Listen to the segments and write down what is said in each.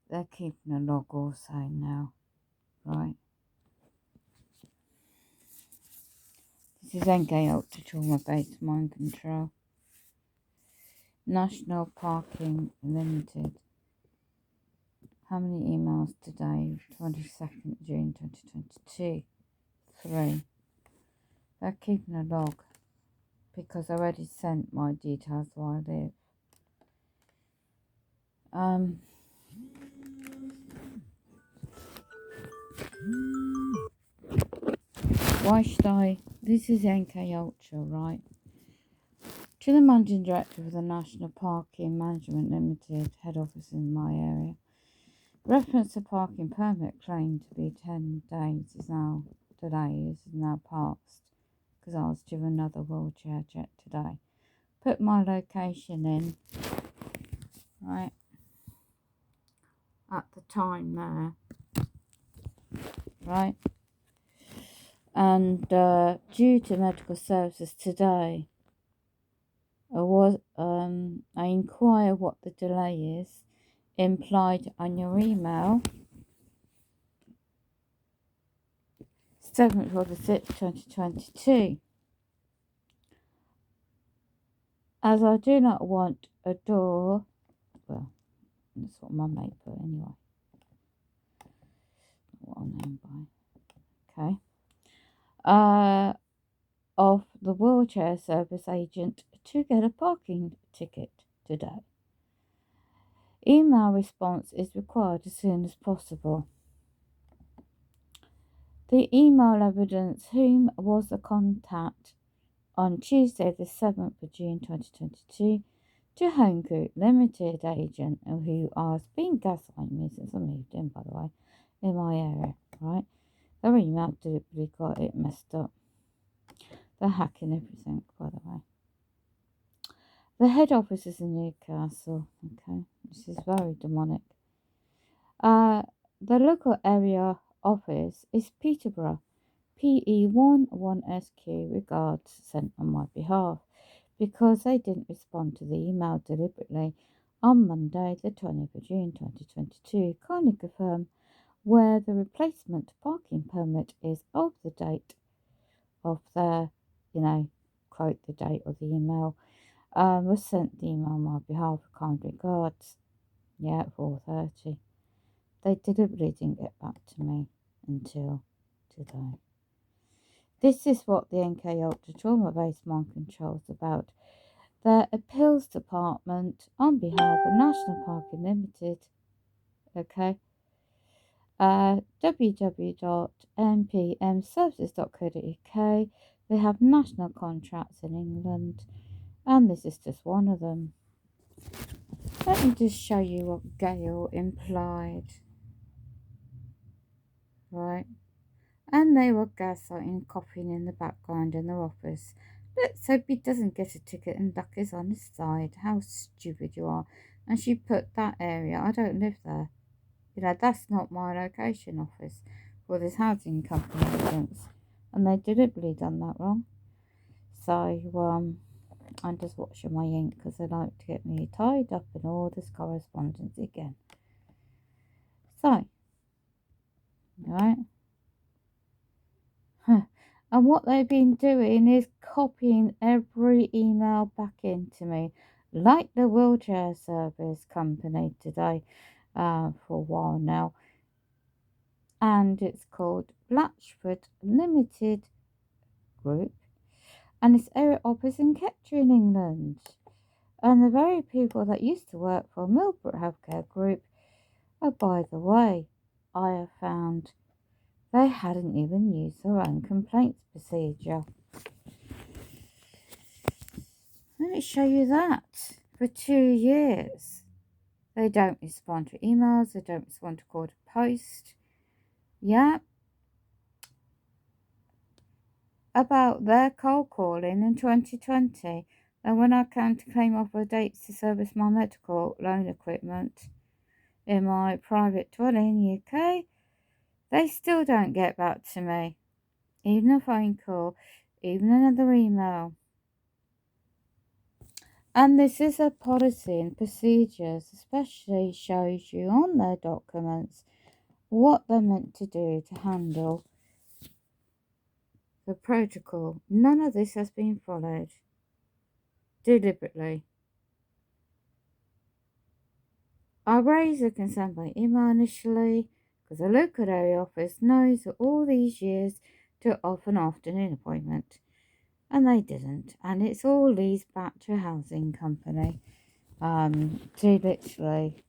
They're keeping a log also now, right? This is NK Ultra Trauma Based Mind Control. National Parking Limited. How many emails today? 22nd June 2022. 3. They're keeping a log because I already sent my details where I live. Why should I? This is NK Ultra, right? To the Managing Director of the National Parking Management Limited, head office in my area. Reference to parking permit claimed to be 10 days is now passed because I was due another wheelchair jet today. Put my location in, right, at the time there, right, and due to medical services today, I inquire what the delay is implied on your email 7th of the 6th 2022, as I do not want a door, well, that's what my mate put anyway, what I'm named by, okay, of the wheelchair service agent to get a parking ticket today. Email response is required as soon as possible. The email evidence whom was the contact on Tuesday the 7th of June 2022 to Home Group Limited agent who has been gaslighting me since I moved in, by the way, in my area, right? Their email deliberately got it messed up. They're hacking everything, by the way. The head office is in Newcastle, okay? This is very demonic. The local area office is Peterborough, PE11SQ, regards sent on my behalf, because they didn't respond to the email deliberately on Monday, the 20th of June 2022. Kindly confirm where the replacement parking permit is of the date of the, quote the date of the email. Was sent the email on my behalf, kind regards. Yeah, at 4:30. They deliberately didn't get back to me until today. This is what the NK Ultra Trauma Based Mind Control is about. The appeals department on behalf of National Parking Limited, okay, www.npmservices.co.uk. They have national contracts in England, and this is just one of them. Let me just show you what Gail implied, right? And they were gaslighting, coughing in the background in their office. Let's hope he doesn't get a ticket and duck is on his side. How stupid you are. And she put that area, I don't live there. That's not my location office for this housing company agents. And they deliberately done that wrong. So, I'm just watching my ink because they like to get me tied up in all this correspondence again. So, right. And what they've been doing is copying every email back into me, like the wheelchair service company today for a while now. And it's called Blatchford Limited Group. And it's area office in Kettering, England. And the very people that used to work for Millbrook Healthcare Group, oh, by the way, I have found they hadn't even used their own complaints procedure. Let me show you that. For 2 years. They don't respond to emails. They don't respond to call to post. Yeah. About their cold calling in 2020. And when I came to claim offer dates to service my medical loan equipment in my private dwelling in the UK, they still don't get back to me. Even a phone call, even another email. And this is a policy and procedures, especially shows you on their documents what they're meant to do to handle the protocol. None of this has been followed deliberately. I raised a concern by email initially because the local area office knows that all these years to off an afternoon appointment, and they didn't, and it's all leads back to a housing company to literally,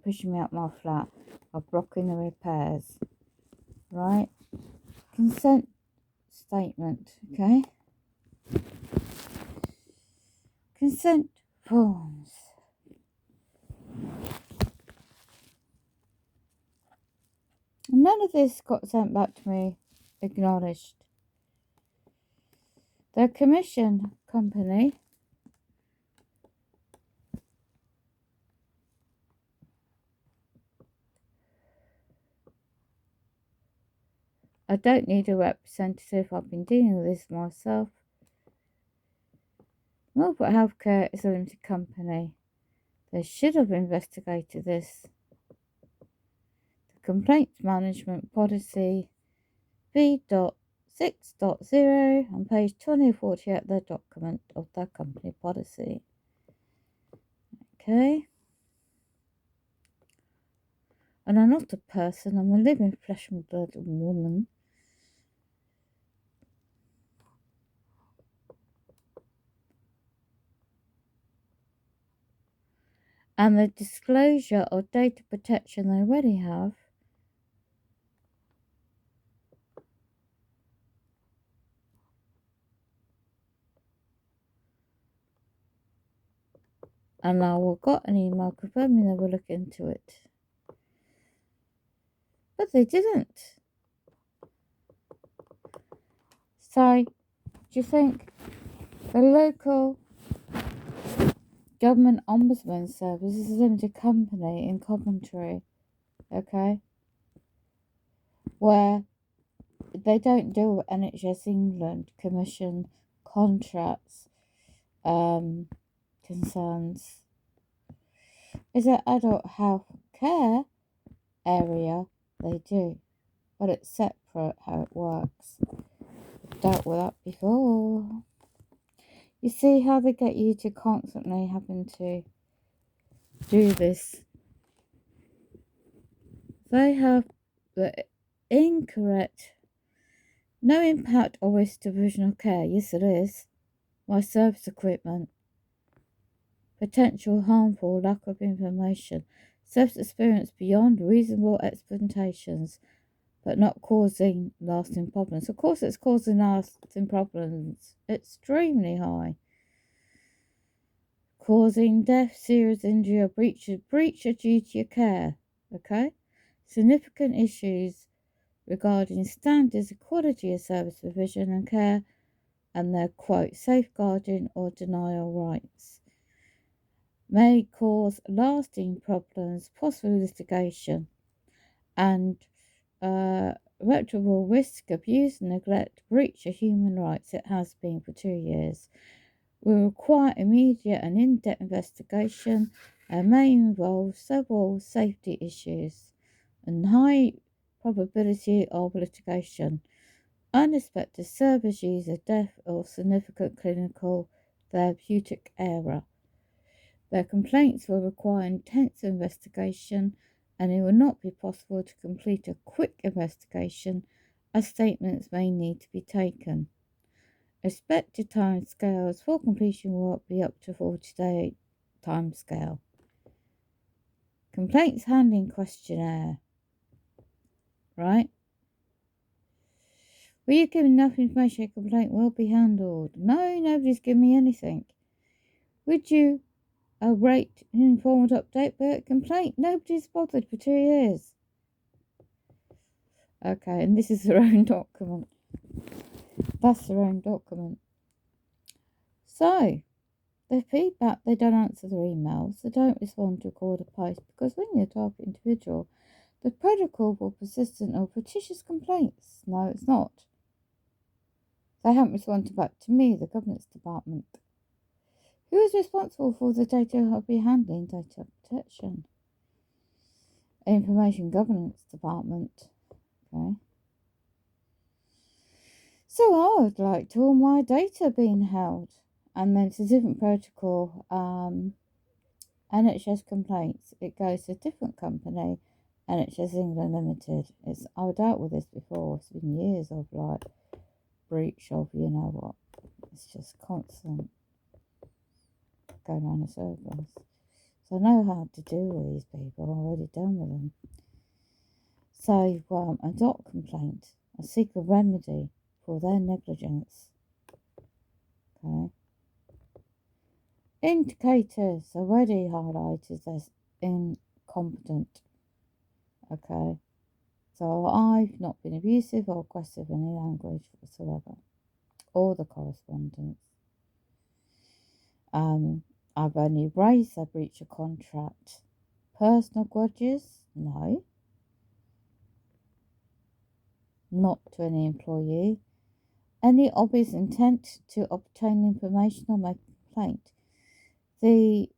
pushing me up my flat or blocking the repairs. Right? Consent statement, okay? Consent forms. None of this got sent back to me acknowledged. The commission company I don't need a representative. I've been dealing with this myself. Milford Healthcare is a limited company. They should have investigated this. The complaints management policy V.6.0 on page 2048 of the document of their company policy. Okay. And I'm not a person, I'm a living flesh and blood woman. And the disclosure of data protection they already have. And I got an email confirming they will look into it. But they didn't. So, do you think the local government ombudsman service is a limited company in Coventry, okay, where they don't deal with NHS England commission contracts concerns? Is it adult health care area? They do, but it's separate how it works. I've dealt with that before. You see how they get you to constantly having to do this. They have the incorrect, no impact or risk to provisional care. Yes, it is. My service equipment. Potential harmful lack of information. Service experience beyond reasonable expectations, but not causing lasting problems. Of course, it's causing lasting problems. Extremely high. Causing death, serious injury, or breach of duty of care. Okay? Significant issues regarding standards of quality of service provision and care and their, quote, safeguarding or denial rights. May cause lasting problems, possible litigation, and reputable risk, abuse, neglect, breach of human rights. It has been for 2 years. Will require immediate and in-depth investigation and may involve several safety issues and high probability of litigation, unexpected service user death or significant clinical therapeutic error. Their complaints will require intense investigation and it will not be possible to complete a quick investigation as statements may need to be taken. Expected time scales for completion will be up to 40-day time scale. Complaints handling questionnaire. Right? Were you given enough information a complaint will be handled? No, nobody's given me anything. Would you rate an informed update per complaint? Nobody's bothered for 2 years. Okay, and this is their own document. That's their own document. So, the feedback, they don't answer their emails, they don't respond to recorded posts, because when you're a target individual, the protocol for persistent or fictitious complaints. No, it's not. They haven't responded back to me, the governance department. Who is responsible for the data I'll be handling? Data protection. Information Governance Department. Okay. So I would like to all my data being held. And then it's a different protocol. NHS complaints. It goes to a different company. NHS England Limited. I've dealt with this before. It's been years of breach of you know what. It's just constant going around in circles. So I know how to deal with these people. I've already done with them. So a dot complaint. I seek a remedy for their negligence. Okay. Indicators already highlighted as incompetent. Okay. So I've not been abusive or aggressive in any language whatsoever. Or the correspondence. I've only raised a breach of contract. Personal grudges? No. Not to any employee. Any obvious intent to obtain information or make a complaint. The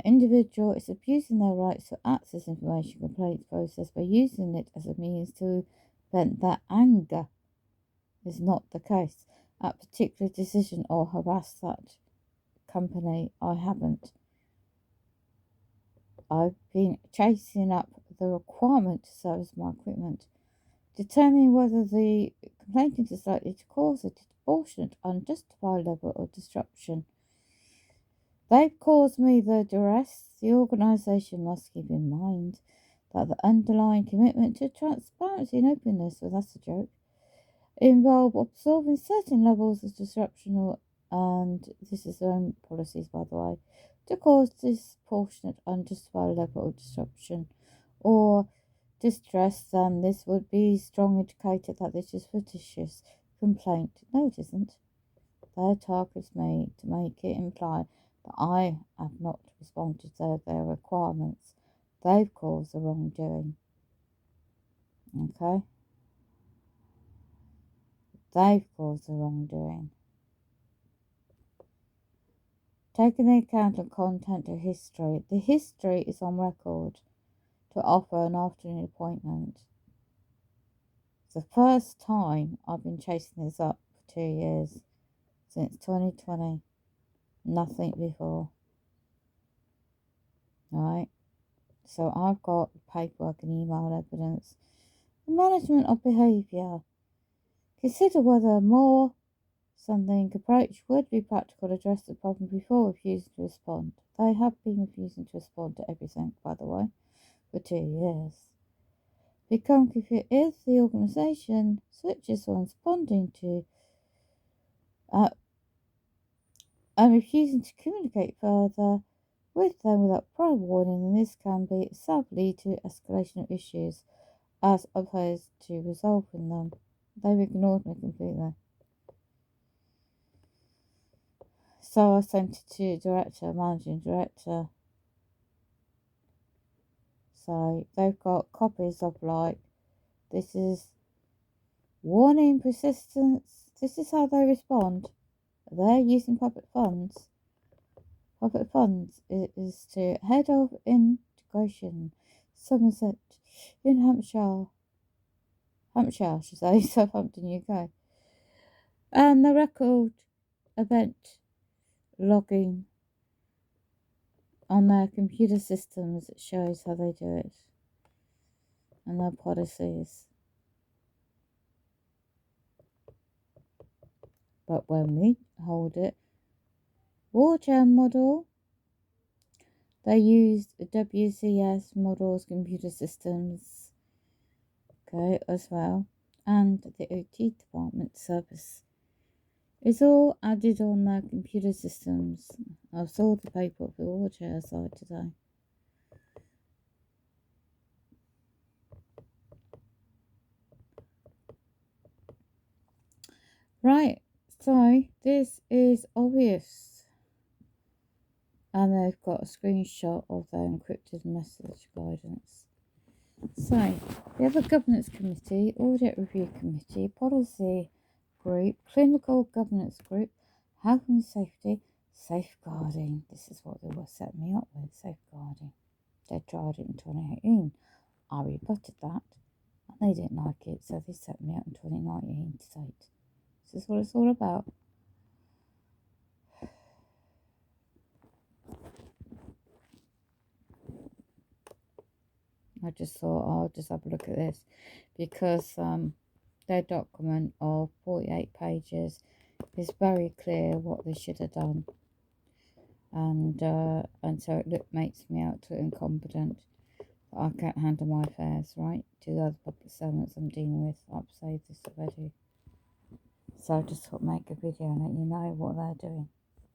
individual is abusing their rights to access information complaints process by using it as a means to vent their anger. Is not the case. A particular decision or harass that company, I haven't. I've been chasing up the requirement to service my equipment, determining whether the complainant is likely to cause a disproportionate, unjustified level of disruption. They've caused me the duress. The organisation must keep in mind that the underlying commitment to transparency and openness, well, that's a joke, involve absorbing certain levels of disruption, and this is their own policies, by the way, to cause disproportionate, unjustified level of disruption or distress, then this would be a strong indicator that this is fictitious complaint. No, it isn't. Their targets me to make it imply that I have not responded to their requirements. They've caused the wrongdoing. Okay? They've caused the wrongdoing. Taking into account of content of history, the history is on record to offer an afternoon appointment. It's the first time I've been chasing this up for 2 years, since 2020. Nothing before. Right? So I've got paperwork and email evidence. The management of behaviour. Consider whether a more something approach would be practical to address the problem before refusing to respond. They have been refusing to respond to everything, by the way, for 2 years. Become confused if the organisation switches on responding to and refusing to communicate further with them without prior warning, and this can be lead to escalation of issues as opposed to resolving them. They've ignored me completely. So I sent it to director, managing director. So they've got copies of this is warning persistence. This is how they respond. They're using public funds. Public funds is to head of integration, Somerset, in Hampshire, I should say, Southampton, UK. And the record event logging on their computer systems shows how they do it and their policies. But when we hold it, Warchair model, they used WCS models computer systems, okay, as well, and the OT department service. It's all added on their computer systems. I saw the paper of the Warchair side today. Right, so this is obvious. And they've got a screenshot of their encrypted message guidance. So, we have a governance committee, audit review committee, policy group, clinical governance group, health and safety, Safeguarding. This is what they were setting me up with. Safeguarding. They tried it in 2018. I rebutted that, and they didn't like it, so they set me up in 2019 to say, this is what it's all about. I just thought I'll just have a look at this because their document of 48 pages is very clear what they should have done, and so it makes me out to incompetent. I can't handle my affairs, right? To the other public servants I'm dealing with, I've said this already. So I just thought I'd make a video and let you know what they're doing.